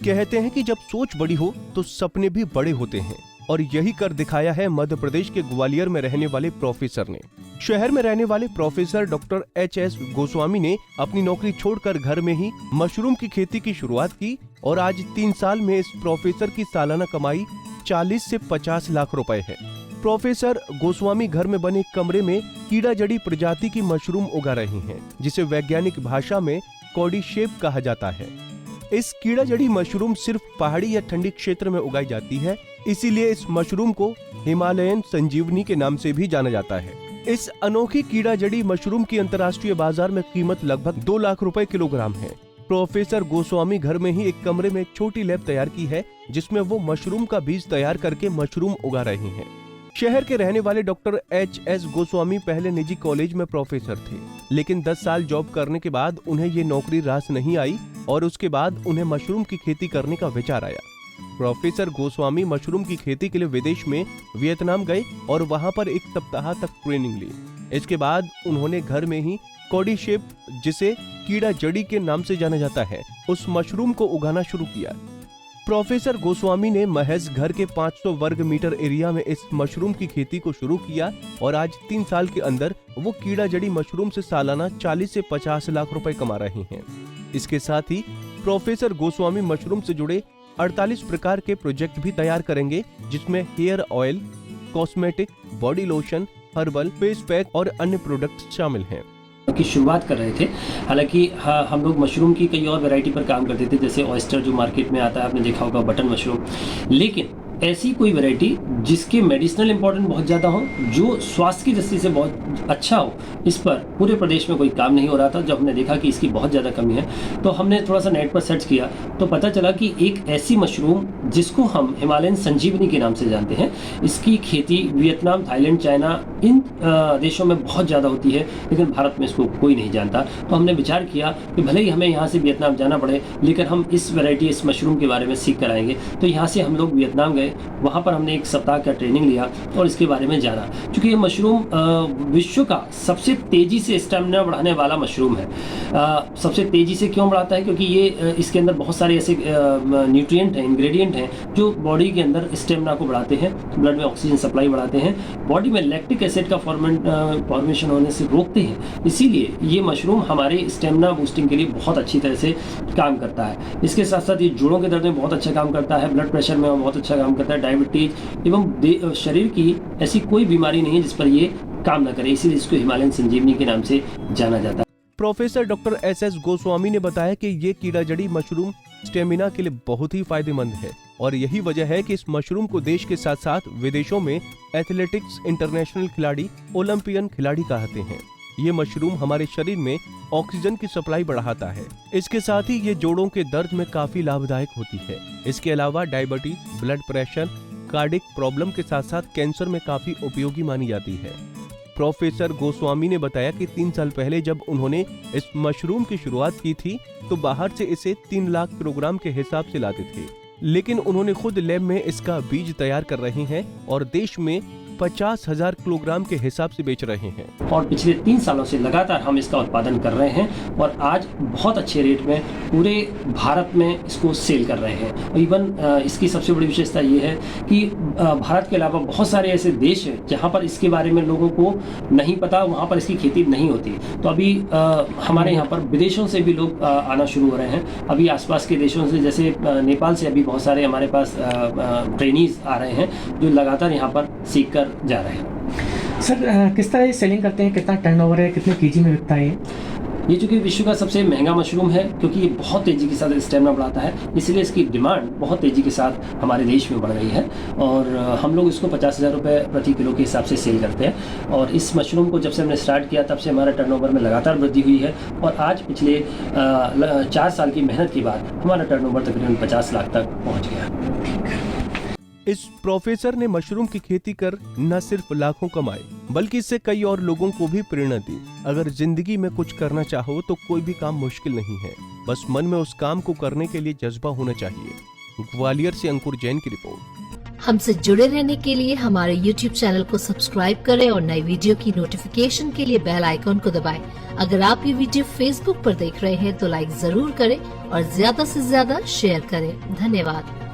कहते हैं कि जब सोच बड़ी हो तो सपने भी बड़े होते हैं, और यही कर दिखाया है मध्य प्रदेश के ग्वालियर में रहने वाले प्रोफेसर ने। शहर में रहने वाले प्रोफेसर डॉक्टर एच.एस. गोस्वामी ने अपनी नौकरी छोड़कर घर में ही मशरूम की खेती की शुरुआत की और आज 3 साल में इस प्रोफेसर की सालाना कमाई 40 से 50 लाख रुपए है। प्रोफेसर गोस्वामी घर में बने कमरे में कीड़ा जड़ी प्रजाति की मशरूम उगा रही हैं, जिसे वैज्ञानिक भाषा में कॉर्डीशेप कहा जाता है। इस कीड़ा जड़ी मशरूम सिर्फ पहाड़ी या ठंडी क्षेत्र में उगाई जाती है, इसीलिए इस मशरूम को हिमालयन संजीवनी के नाम से भी जाना जाता है। इस अनोखी कीड़ा जड़ी मशरूम की अंतर्राष्ट्रीय बाजार में कीमत लगभग 2 लाख रुपए किलोग्राम है। प्रोफेसर गोस्वामी घर में ही एक कमरे में एक छोटी लैब तैयार की है, जिसमें वो मशरूम का बीज तैयार करके मशरूम उगा रही हैं। शहर के रहने वाले डॉक्टर एच.एस. गोस्वामी पहले निजी कॉलेज में प्रोफेसर थे, लेकिन 10 साल जॉब करने के बाद उन्हें ये नौकरी रास नहीं आई और उसके बाद उन्हें मशरूम की खेती करने का विचार आया। प्रोफेसर गोस्वामी मशरूम की खेती के लिए विदेश में वियतनाम गए और वहां पर 1 सप्ताह तक ट्रेनिंग ली। इसके बाद उन्होंने घर में ही कॉर्डीशेप, जिसे कीड़ा जड़ी के नाम से जाना जाता है, उस मशरूम को उगाना शुरू किया। प्रोफेसर गोस्वामी ने महज घर के 500 वर्ग मीटर एरिया में इस मशरूम की खेती को शुरू किया और आज 3 साल के अंदर वो कीड़ा जड़ी मशरूम से सालाना 40 से 50 लाख रुपए कमा रही हैं। इसके साथ ही प्रोफेसर गोस्वामी मशरूम से जुड़े 48 प्रकार के प्रोजेक्ट भी तैयार करेंगे, जिसमें hair oil, cosmetic, body lotion, herbal, face pack और अन्य प्रोडक्ट शामिल हैं। की शुरुआत कर रहे थे। हालांकि हम लोग मशरूम की कई और वैरायटी पर काम करते थे, जैसे ऑयस्टर जो मार्केट में आता है, आपने देखा होगा बटन मशरूम, लेकिन ऐसी कोई वैरायटी जिसके मेडिसिनल इंपॉर्टेंट बहुत ज़्यादा हो, जो स्वास्थ्य की दृष्टि से बहुत अच्छा हो, इस पर पूरे प्रदेश में कोई काम नहीं हो रहा था। जब हमने देखा कि इसकी बहुत ज़्यादा कमी है, तो हमने थोड़ा सा नेट पर सर्च किया तो पता चला कि एक ऐसी मशरूम जिसको हम हिमालयन संजीवनी के नाम से जानते हैं, इसकी खेती वियतनाम, थाईलैंड, चाइना, इन देशों में बहुत ज़्यादा होती है, लेकिन भारत में इसको कोई नहीं जानता। तो हमने विचार किया कि भले ही हमें यहाँ से वियतनाम जाना पड़े, लेकिन हम इस वैरायटी, इस मशरूम के बारे में सीख कर आएंगे। तो यहाँ से हम लोग वियतनाम गए, वहाँ पर हमने 1 सप्ताह का ट्रेनिंग लिया और इसके बारे में जाना। क्योंकि ये मशरूम विश्व का सबसे तेज़ी से स्टेमिना बढ़ाने वाला मशरूम है। सबसे तेज़ी से क्यों बढ़ाता है? क्योंकि ये इसके अंदर बहुत सारे ऐसे न्यूट्रिएंट हैं, इंग्रेडिएंट हैं, जो बॉडी के अंदर स्टेमिना को बढ़ाते हैं, ब्लड में ऑक्सीजन सप्लाई बढ़ाते हैं, बॉडी में लैक्टिक एसिड का फॉर्मेशन होने से रोकते हैं। इसीलिए ये मशरूम हमारे स्टेमिना बूस्टिंग के लिए बहुत अच्छी तरह से काम करता है। इसके साथ साथ ये जोड़ों के दर्द में बहुत अच्छा काम करता है, ब्लड प्रेशर में बहुत अच्छा काम करता है, डायबिटीज एवं शरीर की ऐसी कोई बीमारी नहीं है जिस पर ये काम न करे, इसीलिए इसको हिमालयन संजीवनी के नाम से जाना जाता है। Professor doctor SS. गोस्वामी ने बताया कि ये कीड़ा जड़ी मशरूम स्टेमिना के लिए बहुत ही फायदेमंद है और यही वजह है कि इस मशरूम को देश के साथ साथ विदेशों में एथलेटिक्स इंटरनेशनल खिलाड़ी, ओलंपियन खिलाड़ी कहते हैं। ये मशरूम हमारे शरीर में ऑक्सीजन की सप्लाई बढ़ाता है। इसके साथ ही ये जोड़ों के दर्द में काफी लाभदायक होती है। इसके अलावा diabetes, blood pressure, cardiac problem के साथ साथ कैंसर में काफी उपयोगी मानी जाती है। प्रोफेसर गोस्वामी ने बताया कि 3 साल पहले जब उन्होंने इस मशरूम की शुरुआत की थी तो बाहर से इसे 3 लाख किलोग्राम के हिसाब से लाते थे, लेकिन उन्होंने खुद लैब में इसका बीज तैयार कर रहे हैं और देश में 50,000 किलोग्राम के हिसाब से बेच रहे हैं। और पिछले 3 सालों से लगातार हम इसका उत्पादन कर रहे हैं और आज बहुत अच्छे रेट में पूरे भारत में इसको सेल कर रहे हैं। और इवन इसकी सबसे बड़ी विशेषता ये है कि भारत के अलावा बहुत सारे ऐसे देश हैं जहाँ पर इसके बारे में लोगों को नहीं पता, वहाँ पर इसकी खेती नहीं होती। तो अभी हमारे यहाँ पर विदेशों से भी लोग आना शुरू हो रहे हैं। अभी आसपास के देशों से, जैसे नेपाल से अभी बहुत सारे हमारे पास ट्रेनीज आ रहे हैं जो लगातार यहाँ पर सीख कर जा रहे हैं। सर, किस तरह ये सेलिंग करते हैं? कितना टर्नओवर है? कितने केजी में बिकता है ये? चूँकि विश्व का सबसे महंगा मशरूम है, क्योंकि ये बहुत तेज़ी के साथ स्टेमिना बढ़ाता है, इसलिए इसकी डिमांड बहुत तेज़ी के साथ हमारे देश में बढ़ रही है। और हम लोग इसको 50,000 रुपये प्रति किलो के हिसाब से सेल करते हैं। और इस मशरूम को जब से हमने स्टार्ट किया तब से हमारा टर्नओवर में लगातार वृद्धि हुई है और आज पिछले 4 साल की मेहनत के बाद हमारा टर्नओवर तकरीबन 50 लाख तक पहुँच गया। इस प्रोफेसर ने मशरूम की खेती कर न सिर्फ लाखों कमाए, बल्कि इससे कई और लोगों को भी प्रेरणा दी। अगर जिंदगी में कुछ करना चाहो तो कोई भी काम मुश्किल नहीं है, बस मन में उस काम को करने के लिए जज्बा होना चाहिए। ग्वालियर से अंकुर जैन की रिपोर्ट। हमसे जुड़े रहने के लिए हमारे YouTube चैनल को सब्सक्राइब करें और नई वीडियो की नोटिफिकेशन के लिए बेल आइकॉन को दबाएं। अगर आप ये वीडियो Facebook पर देख रहे हैं तो लाइक जरूर करें और ज्यादा से ज्यादा शेयर करें। धन्यवाद।